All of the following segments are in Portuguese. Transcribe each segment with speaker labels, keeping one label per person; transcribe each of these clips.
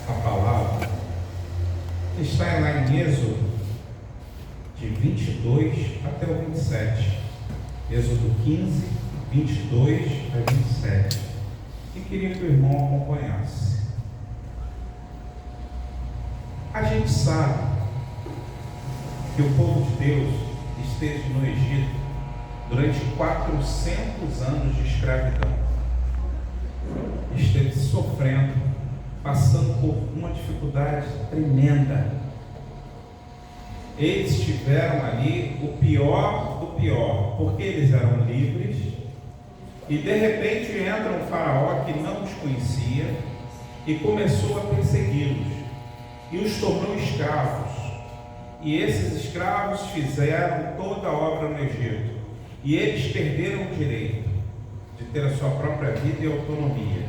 Speaker 1: a palavra está lá em Êxodo, de 22 até o 27. Êxodo 15, 22 a 27. E queria que o irmão acompanhasse. A gente sabe que o povo de Deus esteve no Egito durante 400 anos de escravidão. Esteve sofrendo, passando por uma dificuldade tremenda. Eles tiveram ali o pior do pior, porque eles eram livres, e de repente entra um faraó que não os conhecia e começou a persegui-los e os tornou escravos. E esses escravos fizeram toda a obra no Egito, e eles perderam o direito de ter a sua própria vida e autonomia.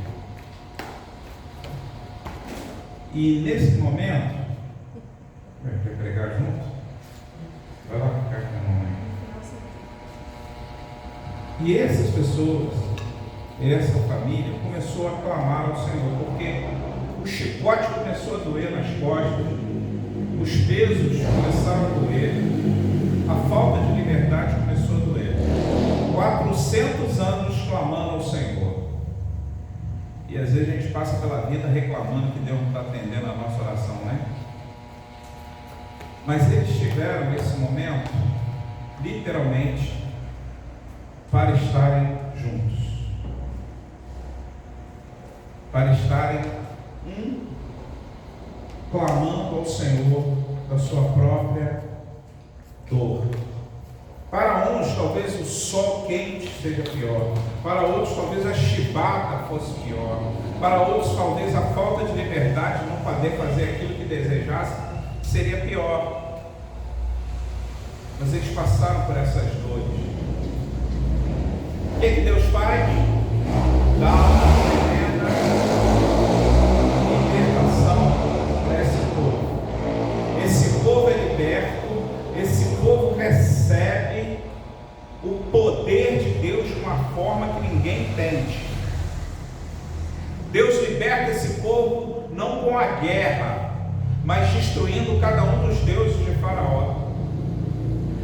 Speaker 1: E nesse momento, quer pregar junto? Vai lá ficar com a mamãe. E essas pessoas, essa família, começou a clamar ao Senhor, porque o chicote começou a doer nas costas, os pesos começaram a doer, a falta de liberdade começou a doer. 400 anos clamando ao Senhor. E às vezes a gente passa pela vida reclamando que Deus não está atendendo a nossa oração, né? Mas eles tiveram nesse momento, literalmente, para estarem juntos, para estarem clamando ao Senhor da sua própria dor. Para uns talvez o sol quente seja pior, para outros talvez a chibata fosse pior, para outros talvez a falta de liberdade, não poder fazer aquilo que desejasse, seria pior. Mas eles passaram por essas dores. O que Deus faz? Dá uma tremenda libertação para esse povo. Esse povo é liberto, esse povo recebe o poder de Deus de uma forma que ninguém entende. Deus liberta esse povo não com a guerra, mas destruindo cada um dos deuses de Faraó.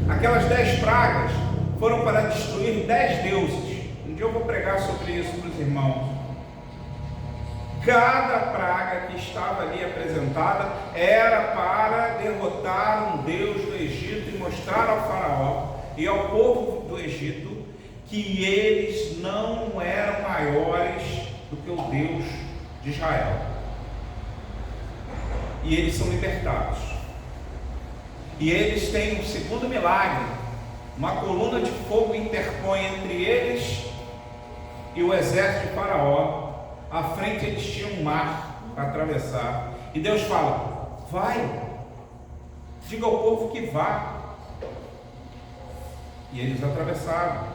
Speaker 1: Aquelas 10 pragas foram para destruir 10 deuses. Um dia eu vou pregar sobre isso para os irmãos. Cada praga que estava ali apresentada era para derrotar um deus do Egito e mostrar ao faraó e ao povo do Egito que eles não eram maiores do que o Deus de Israel. E eles são libertados. E eles têm um segundo milagre. Uma coluna de fogo interpõe entre eles e o exército de Faraó. À frente eles tinham um mar para atravessar. E Deus fala: vai, diga ao povo que vá. E eles atravessaram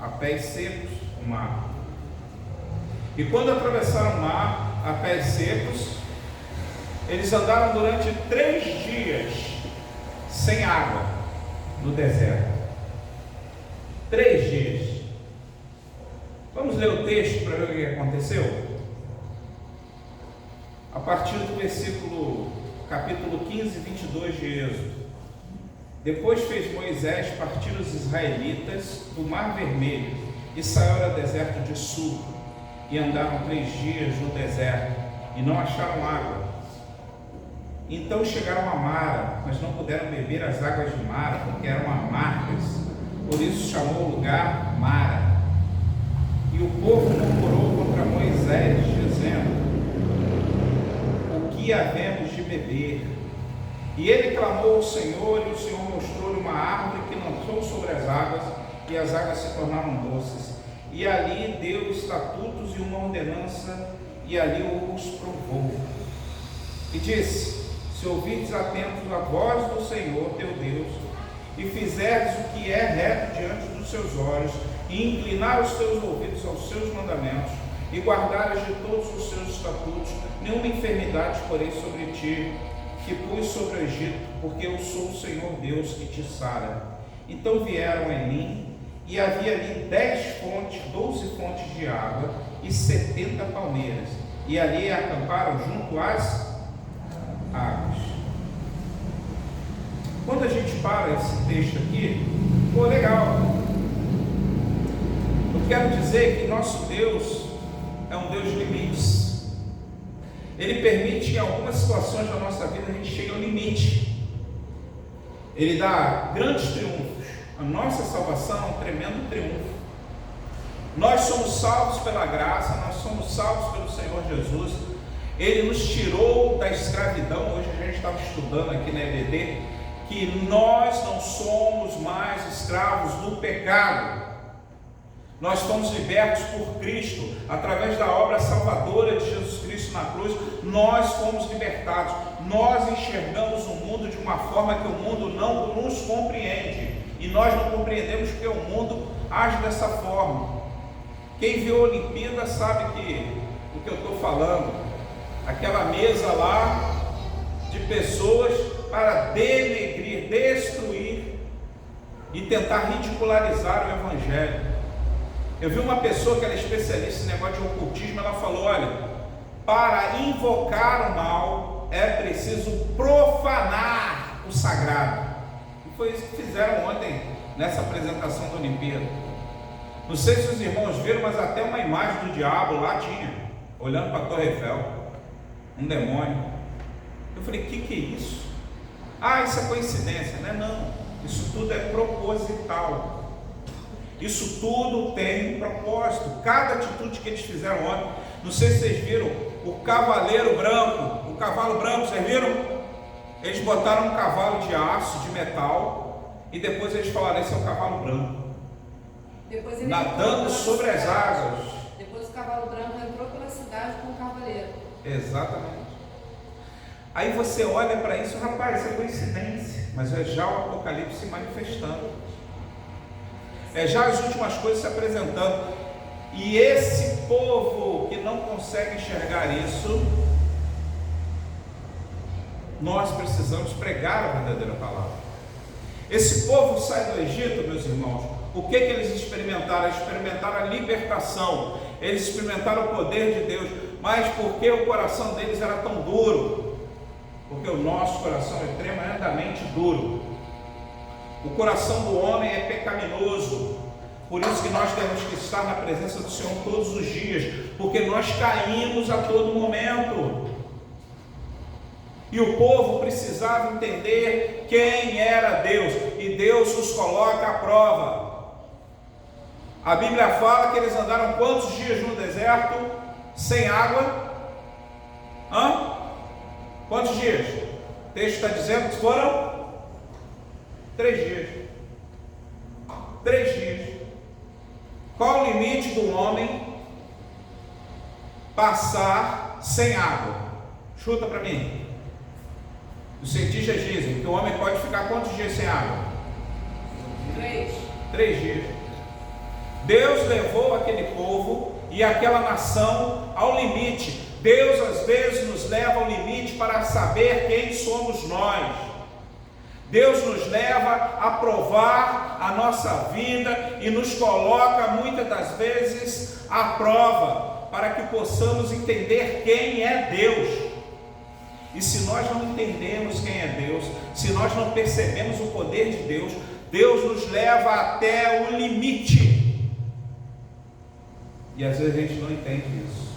Speaker 1: a pés secos o mar. E quando atravessaram o mar a pés secos, eles andaram durante 3 dias sem água no deserto. 3 dias. Vamos ler o texto para ver o que aconteceu? A partir do capítulo 15, 22 de Êxodo. Depois fez Moisés partir os israelitas do Mar Vermelho e saiu ao deserto de Sul. E andaram 3 dias no deserto e não acharam água. Então chegaram a Mara, mas não puderam beber as águas de Mara, porque eram amargas. Por isso chamou o lugar Mara. E o povo murmurou contra Moisés, dizendo: o que havemos de beber? E ele clamou ao Senhor, e o Senhor mostrou-lhe uma árvore que lançou sobre as águas, e as águas se tornaram doces. E ali deu estatutos e uma ordenança, e ali os provou. E disse: se ouvirdes atentos a voz do Senhor teu Deus, e fizerdes o que é reto diante dos seus olhos, e inclinar os teus ouvidos aos seus mandamentos, e guardares de todos os seus estatutos, nenhuma enfermidade porei sobre ti, que pus sobre o Egito, porque eu sou o Senhor Deus que te sara. Então vieram a Elim, e havia ali 10 fontes, 12 fontes de água, e 70 palmeiras, e ali acamparam junto às águas. Quando a gente para esse texto aqui, pô, legal. Eu quero dizer que nosso Deus é um Deus de limites. Ele permite que em algumas situações da nossa vida a gente chegue ao limite. Ele dá grandes triunfos. A nossa salvação é um tremendo triunfo. Nós somos salvos pela graça, nós somos salvos pelo Senhor Jesus. Ele nos tirou da escravidão. Hoje a gente estava estudando aqui na EBD que nós não somos mais escravos do pecado. Nós fomos libertos por Cristo, através da obra salvadora de Jesus Cristo na cruz. Nós fomos libertados. Nós enxergamos o mundo de uma forma que o mundo não nos compreende, e nós não compreendemos porque o mundo age dessa forma. Quem viu a Olimpíada sabe o que eu estou falando. Aquela mesa lá de pessoas para denegrir, destruir e tentar ridicularizar o Evangelho. Eu vi uma pessoa que era especialista em negócio de ocultismo. Ela falou: olha, para invocar o mal é preciso profanar o sagrado. E foi isso que fizeram ontem nessa apresentação da Olimpíada. Não sei se os irmãos viram, mas até uma imagem do diabo lá tinha, olhando para a Torre Eiffel, um demônio. Eu falei: que é isso? Ah, isso é coincidência, né? Não, isso tudo é proposital. Isso tudo tem um propósito. Cada atitude que eles fizeram ontem, não sei se vocês viram, o cavaleiro branco, o cavalo branco, vocês viram? Eles botaram um cavalo de aço, de metal, e depois eles falaram: esse é o cavalo branco. Depois ele nadando sobre as águas.
Speaker 2: Depois o cavalo branco entrou pela cidade com o cavaleiro.
Speaker 1: Exatamente. Aí você olha para isso, rapaz, isso é coincidência, mas é já o Apocalipse se manifestando. É já as últimas coisas se apresentando. E esse povo que não consegue enxergar isso, nós precisamos pregar a verdadeira palavra. Esse povo sai do Egito, meus irmãos. O que eles experimentaram? Eles experimentaram a libertação. Eles experimentaram o poder de Deus. Mas por que o coração deles era tão duro? Porque o nosso coração é tremendamente duro. O coração do homem é pecaminoso. Por isso que nós temos que estar na presença do Senhor todos os dias, porque nós caímos a todo momento. E o povo precisava entender quem era Deus, e Deus os coloca à prova. A Bíblia fala que eles andaram quantos dias no deserto sem água? Quantos dias? O texto está dizendo que foram 3 dias. 3 dias. Qual o limite do homem passar sem água? Chuta para mim. Os cientistas dizem que o homem pode ficar quantos dias sem água? 3 dias. Deus levou aquele povo e aquela nação ao limite. Deus às vezes nos leva ao limite para saber quem somos nós. Deus nos leva a provar a nossa vida e nos coloca muitas das vezes à prova, para que possamos entender quem é Deus. E se nós não entendemos quem é Deus, se nós não percebemos o poder de Deus, Deus nos leva até o limite. E às vezes a gente não entende isso.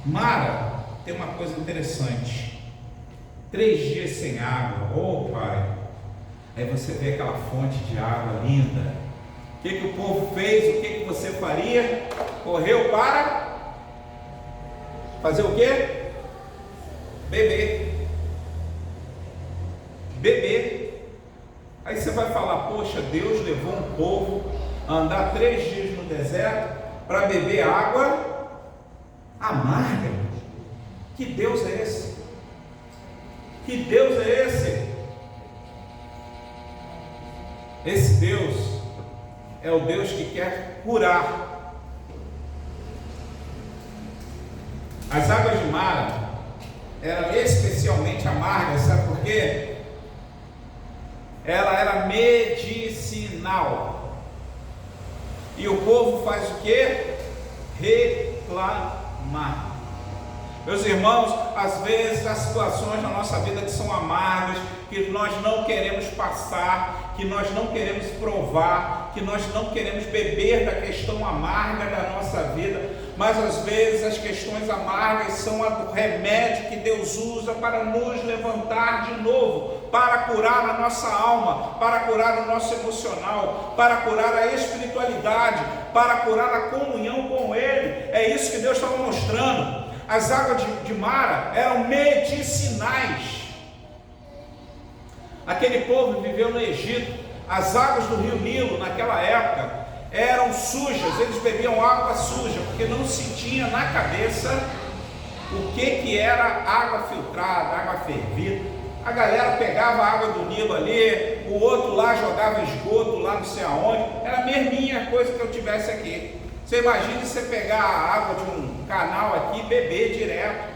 Speaker 1: Mara tem uma coisa interessante. 3 dias sem água, pai. Aí você vê aquela fonte de água linda. O que o povo fez? O que você faria? Correu para fazer o quê? Beber. Aí você vai falar: poxa, Deus levou um povo a andar 3 dias no deserto para beber água amarga. Que Deus é esse? Que Deus é esse? Esse Deus é o Deus que quer curar. As águas de Mara eram especialmente amargas, sabe por quê? Ela era medicinal. E o povo faz o quê? Reclamar. Meus irmãos, às vezes há situações na nossa vida que são amargas, que nós não queremos passar, que nós não queremos provar, que nós não queremos beber da questão amarga da nossa vida, mas às vezes as questões amargas são o remédio que Deus usa para nos levantar de novo, para curar a nossa alma, para curar o nosso emocional, para curar a espiritualidade, para curar a comunhão com Ele. É isso que Deus estava mostrando. As águas de Mara eram medicinais. Aquele povo viveu no Egito. As águas do rio Nilo naquela época eram sujas, eles bebiam água suja, porque não se tinha na cabeça o que era água filtrada, água fervida. A galera pegava a água do Nilo ali, o outro lá jogava esgoto lá não sei aonde. Era a mesminha coisa que eu tivesse aqui. Você imagina você pegar a água de um canal aqui e beber direto.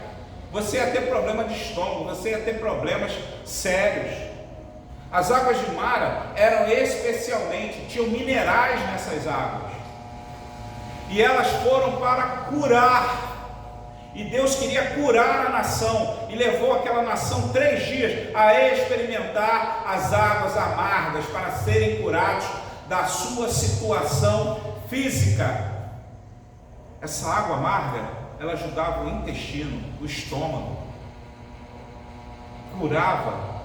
Speaker 1: Você ia ter problema de estômago, você ia ter problemas sérios. As águas de Mara eram especialmente, tinham minerais nessas águas. E elas foram para curar. E Deus queria curar a nação. E levou aquela nação 3 dias a experimentar as águas amargas para serem curados da sua situação física. Essa água amarga, ela ajudava o intestino, o estômago. Curava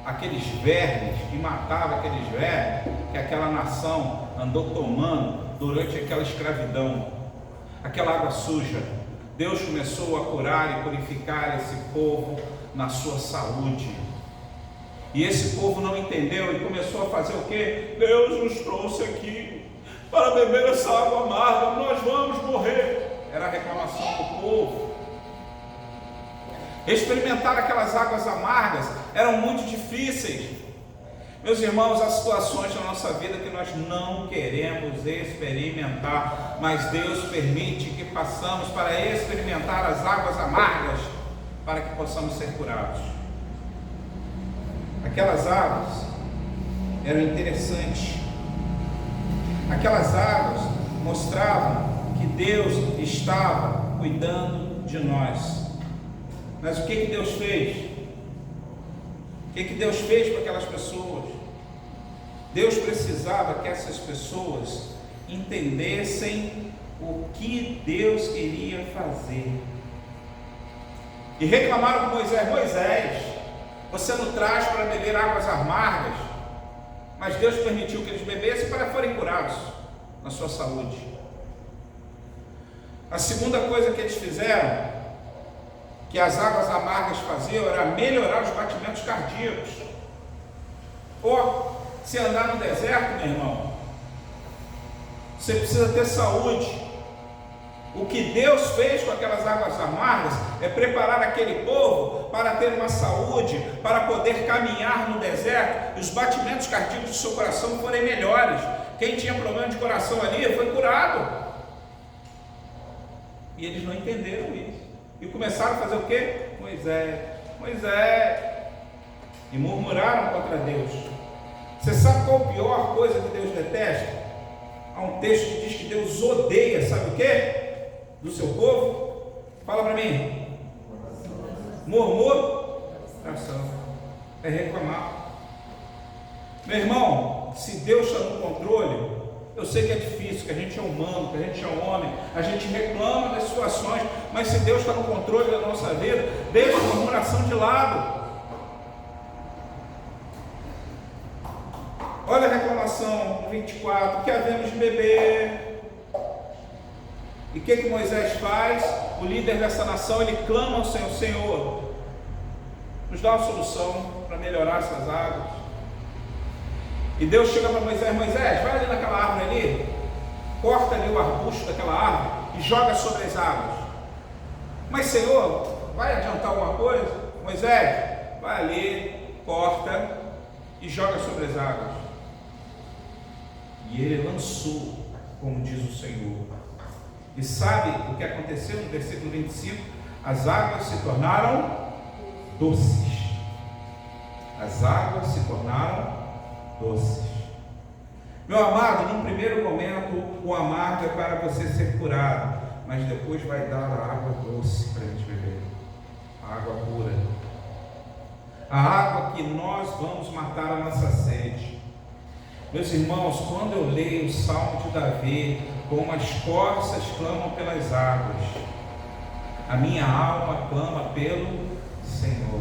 Speaker 1: aqueles vermes e matava aqueles vermes que aquela nação andou tomando durante aquela escravidão, aquela água suja. Deus começou a curar e purificar esse povo na sua saúde. E esse povo não entendeu e começou a fazer o quê? Deus nos trouxe aqui para beber essa água amarga, nós vamos morrer. Era a reclamação do povo. Experimentar aquelas águas amargas eram muito difíceis. Meus irmãos, há situações na nossa vida que nós não queremos experimentar, mas Deus permite que passamos para experimentar as águas amargas, para que possamos ser curados. Aquelas águas eram interessantes. Aquelas águas mostravam que Deus estava cuidando de nós. Mas o que Deus fez? O que Deus fez para aquelas pessoas? Deus precisava que essas pessoas entendessem o que Deus queria fazer. E reclamaram com Moisés: Moisés, você nos traz para beber águas amargas, mas Deus permitiu que eles bebessem para forem curados na sua saúde. A segunda coisa que eles fizeram, que as águas amargas faziam, era melhorar os batimentos cardíacos. Se andar no deserto, meu irmão, você precisa ter saúde. O que Deus fez com aquelas águas amargas é preparar aquele povo para ter uma saúde, para poder caminhar no deserto e os batimentos cardíacos do seu coração forem melhores. Quem tinha problema de coração ali foi curado. E eles não entenderam isso. E começaram a fazer o quê? Moisés. E murmuraram contra Deus. Você sabe qual a pior coisa que Deus detesta? Há um texto que diz que Deus odeia, sabe o quê? Do seu povo. Fala para mim. Murmuração. É reclamar. Meu irmão, se Deus está no controle, eu sei que é difícil, que a gente é humano, que a gente é homem, a gente reclama das situações, mas se Deus está no controle da nossa vida, deixa a murmuração de lado. Olha a reclamação 24, que havemos de beber. E o que Moisés faz? O líder dessa nação, ele clama ao Senhor: Senhor, nos dá uma solução para melhorar essas águas. E Deus chega para Moisés: Moisés, vai ali naquela árvore ali, corta ali o arbusto daquela árvore e joga sobre as águas. Mas Senhor, vai adiantar alguma coisa? Moisés, vai ali, corta e joga sobre as águas. E ele lançou, como diz o Senhor. E sabe o que aconteceu no versículo 25? As águas se tornaram doces. As águas se tornaram doces. Meu amado, num primeiro momento o amargo é para você ser curado, mas depois vai dar a água doce para a gente beber. a água que nós vamos matar a nossa sede. Meus irmãos, quando eu leio o Salmo de Davi, como as corças clamam pelas águas, a minha alma clama pelo Senhor.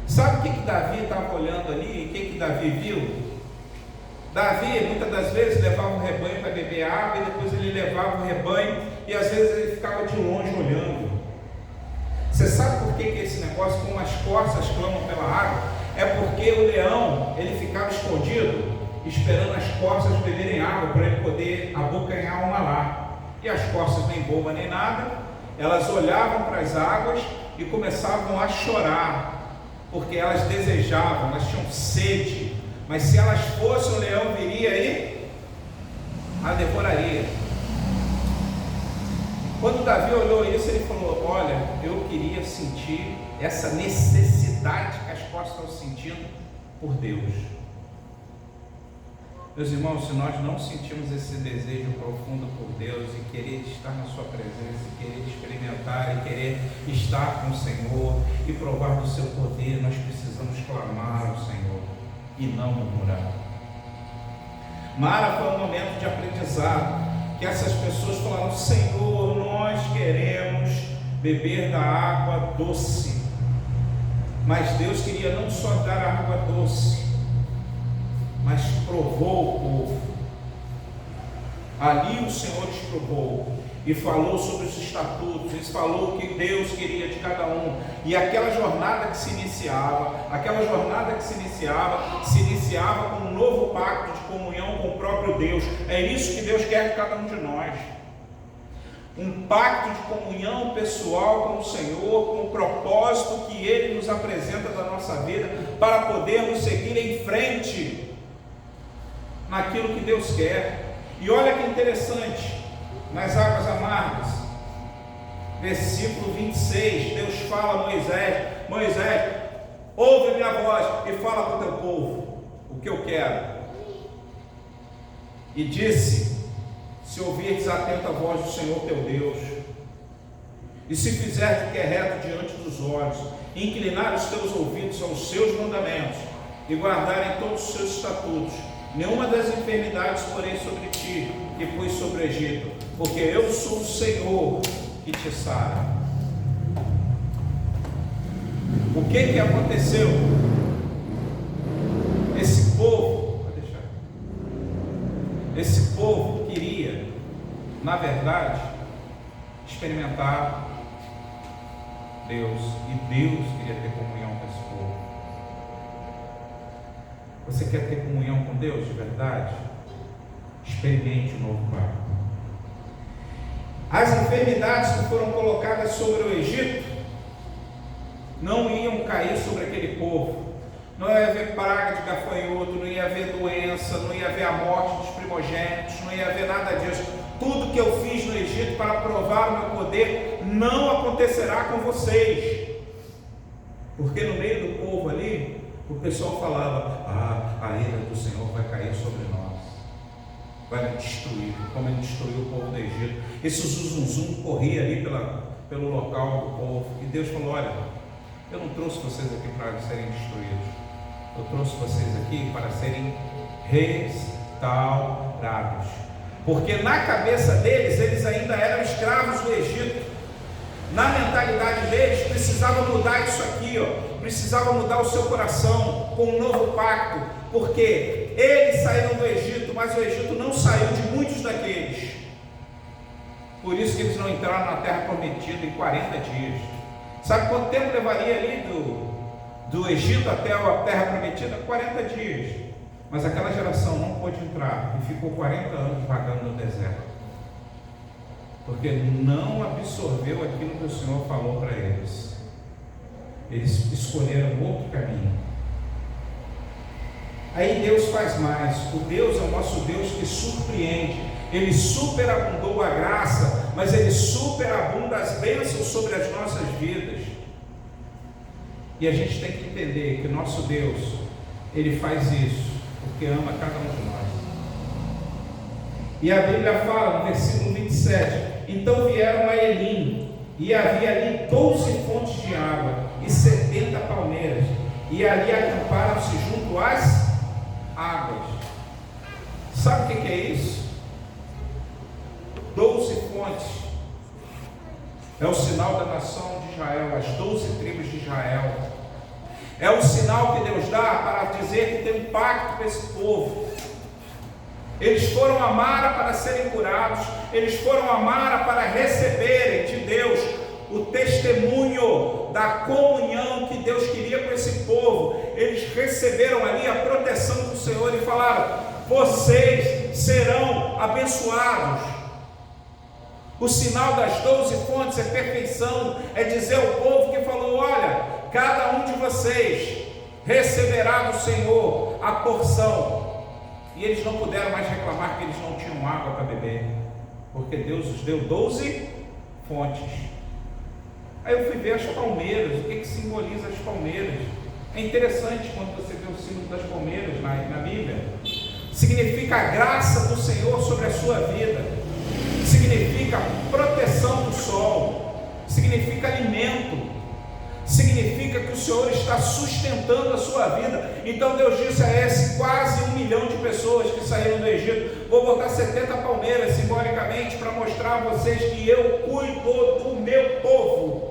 Speaker 1: Sabe o que Davi estava olhando ali? O que Davi viu? Davi, muitas das vezes, levava o rebanho para beber água, e depois ele levava o rebanho, e às vezes ele ficava de longe olhando. Você sabe por que esse negócio, como as corças clamam pela água? É porque o leão, ele ficava escondido, esperando as corças beberem água, para ele poder abocanhar uma lá. E as corças, nem boba nem nada, elas olhavam para as águas e começavam a chorar, porque elas desejavam, elas tinham sede. Mas se elas fossem, o leão viria e a devoraria. Quando Davi olhou isso, ele falou: olha, eu queria sentir essa necessidade que as corças estão sentindo por Deus. Meus irmãos, se nós não sentimos esse desejo profundo por Deus, e querer estar na sua presença, e querer experimentar, e querer estar com o Senhor, e provar do seu poder, nós precisamos clamar ao Senhor e não murmurar. Mara foi um momento de aprendizado, que essas pessoas falaram: Senhor, nós queremos beber da água doce. Mas Deus queria não só dar a água doce, mas provou o povo. Ali o Senhor os provou e falou sobre os estatutos, e falou o que Deus queria de cada um. E aquela jornada que se iniciava com um novo pacto de comunhão com o próprio Deus. É isso que Deus quer de cada um de nós. Um pacto de comunhão pessoal com o Senhor, com o propósito que Ele nos apresenta da nossa vida, para podermos seguir em frente naquilo que Deus quer. E olha que interessante, nas águas amargas, versículo 26, Deus fala a Moisés: Moisés, ouve a minha voz e fala para o teu povo o que eu quero. E disse: se ouvirdes atento a voz do Senhor teu Deus, e se fizeres o que é reto diante dos olhos, e inclinar os teus ouvidos aos seus mandamentos, e guardarem todos os seus estatutos, nenhuma das enfermidades porei sobre ti, que pus sobre o Egito, porque eu sou o Senhor que te sara. O que aconteceu? Esse povo queria, na verdade, experimentar Deus, e Deus queria ter comunhão com esse povo. Você quer ter comunhão com Deus de verdade? Experimente o novo pacto. As enfermidades que foram colocadas sobre o Egito não iam cair sobre aquele povo. Não ia haver praga de gafanhoto, não ia haver doença, não ia haver a morte dos primogênitos, não ia haver nada disso. Tudo que eu fiz no Egito para provar o meu poder não acontecerá com vocês. Porque no meio do povo ali, o pessoal falava: a ira do Senhor vai cair sobre nós, vai destruir, como ele destruiu o povo do Egito. Esse zuzum corria ali pelo local do povo, e Deus falou: olha, eu não trouxe vocês aqui para serem destruídos, eu trouxe vocês aqui para serem restaurados. Porque na cabeça deles, eles ainda eram escravos do Egito. Na mentalidade deles, precisava mudar isso aqui, precisava mudar o seu coração com um novo pacto, porque eles saíram do Egito, mas o Egito não saiu de muitos daqueles. Por isso que eles não entraram na terra prometida em 40 dias. Sabe quanto tempo levaria ali do Egito até a terra prometida? 40 dias. Mas aquela geração não pôde entrar e ficou 40 anos vagando no deserto, porque não absorveu aquilo que o Senhor falou para eles. Eles escolheram outro caminho. Aí Deus faz mais. O Deus é o nosso Deus que surpreende. Ele superabundou a graça, mas Ele superabunda as bênçãos sobre as nossas vidas. E a gente tem que entender que o nosso Deus, Ele faz isso porque ama cada um de nós. E a Bíblia fala no versículo 27: então vieram a Elim, e havia ali 12 fontes de água e 70 palmeiras, ali acamparam-se junto às águas. Sabe o que é isso? 12 fontes. É o sinal da nação de Israel, as 12 tribos de Israel. É o sinal que Deus dá para dizer que tem um pacto com esse povo. Eles foram a Mara para serem curados, eles foram a Mara para receberem de Deus o testemunho da comunhão que Deus queria com esse povo. Eles receberam ali a proteção do Senhor e falaram: vocês serão abençoados. O sinal das 12 fontes é perfeição, é dizer ao povo que falou: olha, cada um de vocês receberá do Senhor a porção. E eles não puderam mais reclamar que eles não tinham água para beber, porque Deus os deu 12 fontes. Aí eu fui ver as palmeiras, o que simboliza as palmeiras. É interessante quando você vê o símbolo das palmeiras na Bíblia. Significa a graça do Senhor sobre a sua vida, significa proteção do sol, significa alimento, significa que o Senhor está sustentando a sua vida. Então Deus disse a esse quase 1 milhão de pessoas que saíram do Egito: vou botar 70 palmeiras simbolicamente para mostrar a vocês que eu cuido do meu povo.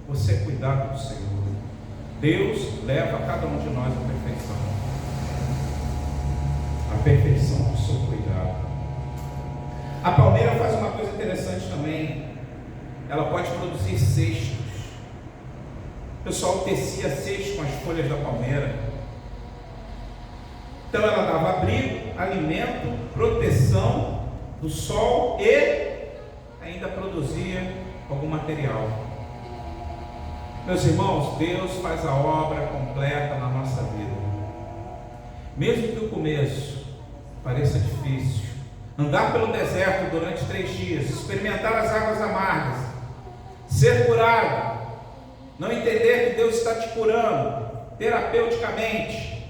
Speaker 1: Você é cuidado do Senhor. Deus leva cada um de nós à perfeição, a perfeição do seu cuidado. A palmeira faz uma coisa interessante também. Ela pode produzir cestos. O pessoal tecia cestos com as folhas da palmeira. Então ela dava abrigo, alimento, proteção do sol e ainda produzia algum material. Meus irmãos, Deus faz a obra completa na nossa vida. Mesmo que o começo pareça difícil, andar pelo deserto durante 3 dias, experimentar as águas amargas, ser curado, não entender que Deus está te curando terapeuticamente.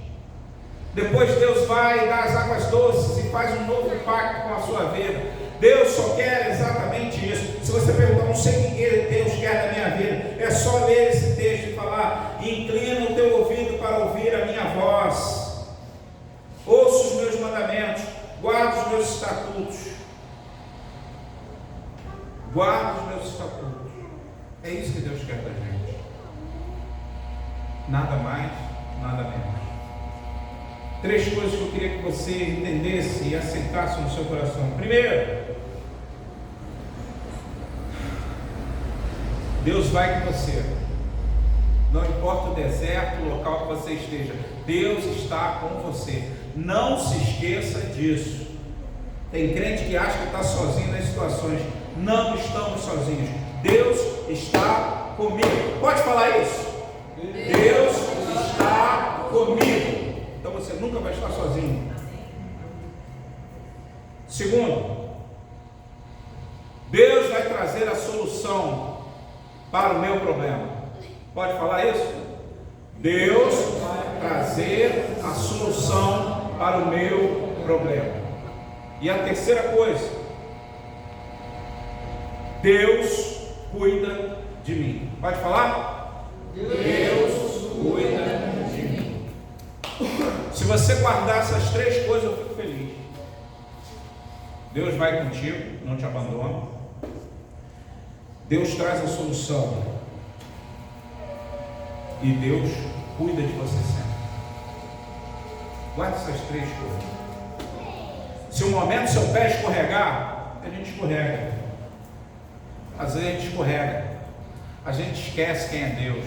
Speaker 1: Depois Deus vai dar as águas doces e faz um novo pacto com a sua vida. Deus só quer exatamente isso. Se você perguntar: não sei o que Deus quer da minha vida, é só ler esse texto e falar: inclina o teu ouvido para ouvir a minha voz, ouça os meus mandamentos, guarda os meus estatutos. Guarda os meus estatutos. É isso que Deus quer da gente. Nada mais, nada menos. 3 coisas que eu queria que você entendesse e aceitasse no seu coração. Primeiro, Deus vai com você. Não importa o deserto, o local que você esteja, Deus está com você. Não se esqueça disso. Tem crente que acha que está sozinho nas situações. Não estamos sozinhos. Deus está comigo. Pode falar isso? Deus está comigo. Então você nunca vai estar sozinho. Segundo, Deus vai trazer a solução para o meu problema. Pode falar isso? Deus vai trazer a solução para o meu problema. E a terceira coisa, Deus cuida de mim. Pode falar? Deus cuida de mim. Se você guardar essas 3 coisas, eu fico feliz. Deus vai contigo, não te abandona. Deus traz a solução. E Deus cuida de você sempre. Guarde essas 3 coisas. Se um momento seu pé escorregar, a gente escorrega. Às vezes a gente escorrega. A gente esquece quem é Deus.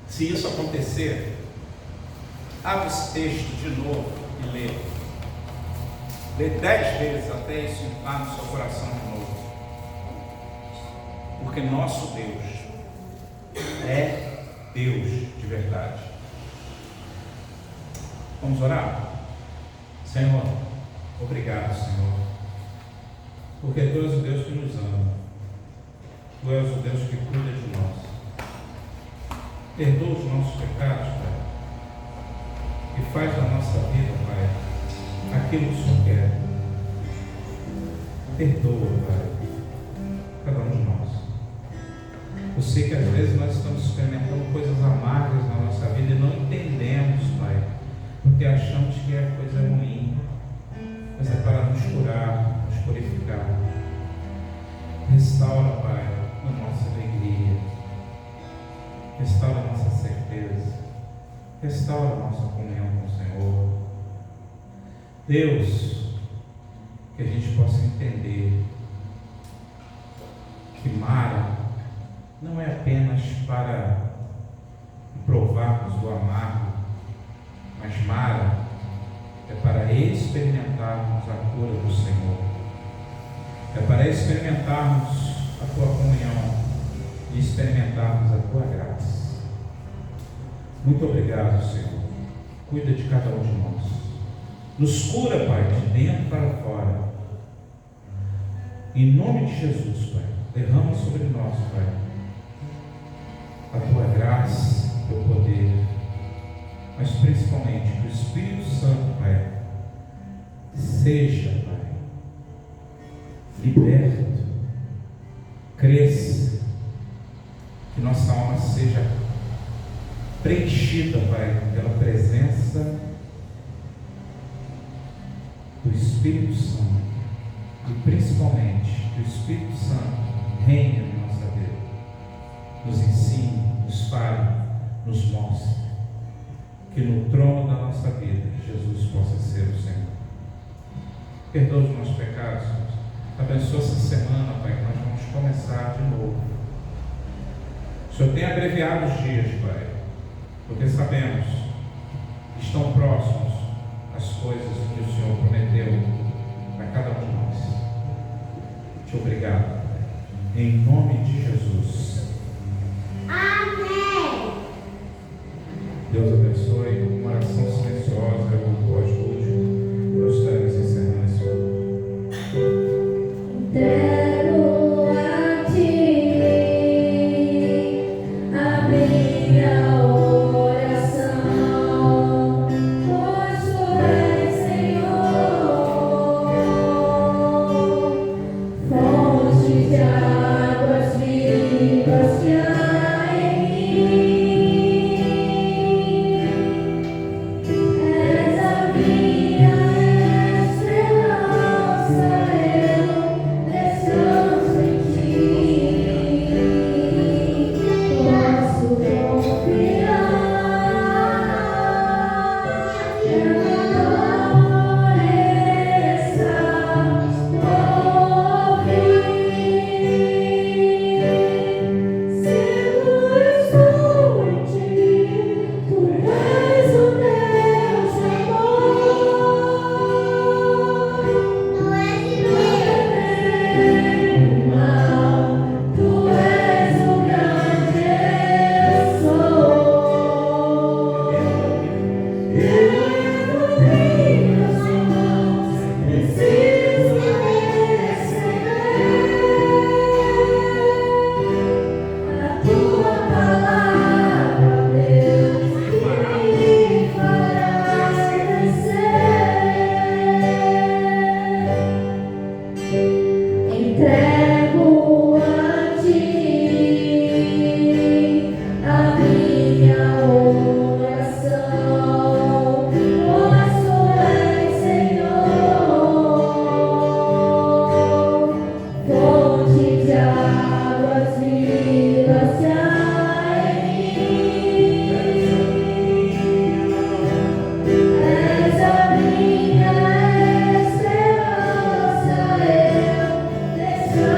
Speaker 1: Se isso acontecer, abre esse texto de novo e lê. Lê 10 vezes até isso entrar no seu coração de novo. Porque nosso Deus é Deus de verdade. Vamos orar? Senhor, obrigado, Senhor, porque Tu és o Deus que nos ama. Tu és o Deus que cuida de nós. Perdoa os nossos pecados, Pai, e faz da nossa vida, Pai, aquilo que o Senhor quer. Perdoa, Pai, cada um de nós. Eu sei que às vezes nós estamos experimentando coisas amargas na nossa vida e não entendemos, Pai, porque achamos que é coisa ruim, mas é para nos curar, nos purificar. Restaura, Pai, a nossa alegria, restaura a nossa certeza, restaura a nossa comunhão com o Senhor. Deus, que a gente possa entender que Mara não é apenas para provarmos do amargo, mas Mara é para experimentarmos a cura do Senhor, é para experimentarmos a tua comunhão e experimentarmos a tua graça. Muito obrigado, Senhor. Cuida de cada um de nós. Nos cura, Pai, de dentro para fora. Em nome de Jesus, Pai, derrama sobre nós, Pai, a tua graça, o teu poder, mas principalmente que o Espírito Santo, Pai, seja, Pai, liberto, cresça, que nossa alma seja preenchida, Pai, pela presença do Espírito Santo, e principalmente que o Espírito Santo reine na nossa vida, nos ensine, nos fale, nos mostre, que no trono da nossa vida Jesus possa ser o Senhor. Perdoa os nossos pecados, abençoa essa semana, Pai, que nós vamos começar de novo. O Senhor tem abreviado os dias, Pai, porque sabemos que estão próximos as coisas que o Senhor prometeu para cada um de nós. Te obrigado, Pai, em nome de Jesus.
Speaker 3: Amém.
Speaker 1: Deus abençoe. Uma oração silenciosa, o pós-último. Nós estaremos encerrando esse culto.
Speaker 3: Entrego a ti a minha oração, pois tu és, Senhor, fonte de águas vivas que há em mim. És a minha esperança, eu descanso em ti. Posso confiar que o meu amor está por vir. Seguro estou em ti, tu és o Deus amor. Tu és o mal, tu és o grande eu sou. Eu em minhas mãos preciso receber a tua palavra, Deus, que me fará crescer. Entrego a ti a minha oração, pois tu és, Senhor, fonte de águas vivas que há em mim. És a minha esperança, eu descanso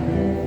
Speaker 2: Amém.